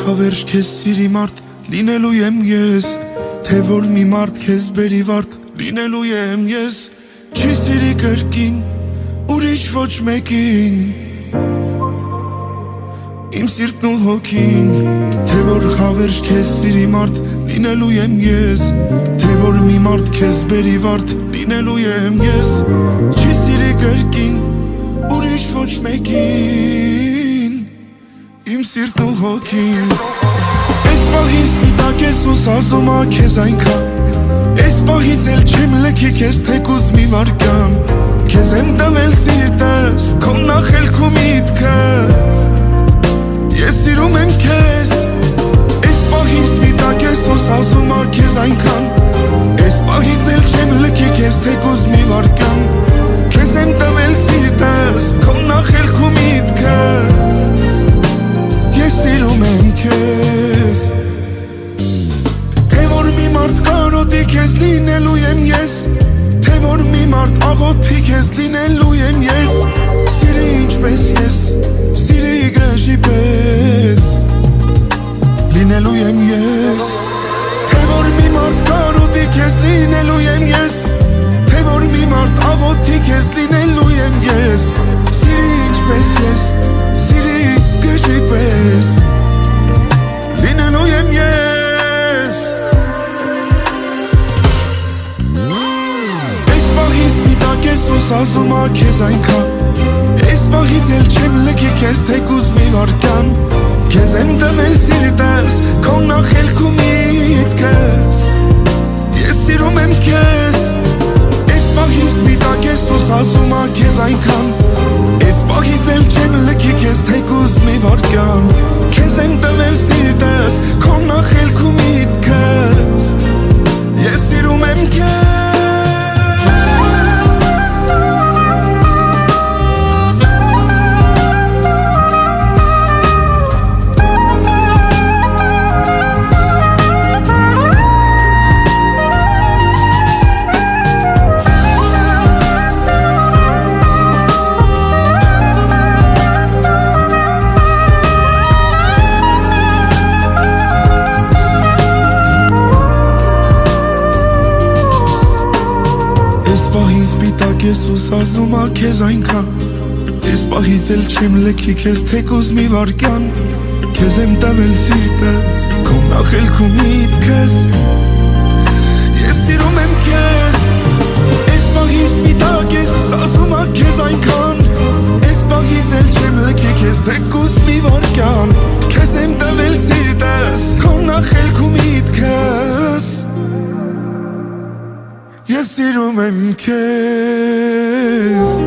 հավերժ քեզ սիրի մարդ լինելու եմ ես, թե որ մի մարդ քեզ բերի վարդ լինելու եմ ես, չի սիրի կրկին, ուրիշ ոչ մեկին, իմ սիրտն ու հոգին, թե որ հավերժ քեզ սիրի մարդ լինելու եմ ես, թե որ մի մարդ քեզ բերի վարդ լինելու եմ ես, չի սիրի կրկին, ուրիշ ոչ մեկին, իմ սիրտն ու հոգին։ Այս պահից միտակ ես ու սազում ա քեզ այնքան, այս պահից էլ չեմ լքի քեզ թեկուզ մի վարկան, քեզ եմ տվել սիրտս, քո նախելք ու միտքս, ես սիրում եմ քեզ։ Այս պահից միտակ ես ու սազում ա քեզ այնքան, այս պահից էլ չեմ լքի քեզ թեկուզ մի վարկան, քեզ եմ տվել սիրտս, քո նախելք ու միտքս, ես սիրում եմ քեզ։ Թե որ մի մարդ կարոտի քեզ լինելու եմ ես, թե որ մի մարդ աղոթի քեզ լինելու եմ ես, սիրի ինչպես ես, սիրի գժի պես լինելու եմ ես, թե որ մի մարդ կարոտի քեզ լինելու եմ ես, թե որ մի մարդ աղոթի քեզ լինելու եմ ես, սիրի ինչպես ես, սիրի գժի պես լինելու եմ ես։ Այս պահից միտակ ես ու սազում ա քեզ այնքան, այս պահից էլ չեմ լքի քեզ թեկուզ մի վարկան, քեզ եմ տվել սիրտս, քո նախելք ու միտքս, ես սիրում եմ քեզ։ Այս պահից միտակ ես ու սազում ա քեզ այնքան, այս պահից էլ չեմ լքի քեզ թեկուզ մի վարկան, քեզ եմ տվել սիրտս, քո նախելք ու միտքս, ես սիրում եմ քեզ։ Ես ու սազում ա քեզ այնքան, այս պահից էլ չեմ լքի քեզ թեկուզ մի վարկյան, քեզ եմ տվել սիրտս, քո նախելք ու միտքս, ես սիրում եմ քեզ։ Այս պահից միտակ ես սազում ա քեզ այնքան, այս պահից էլ չեմ լքի քեզ թեկուզ մի վարկյան, քեզ եմ տվել սիրտս, քո նախելք ու միտքս, ես սիրում եմ քեզ։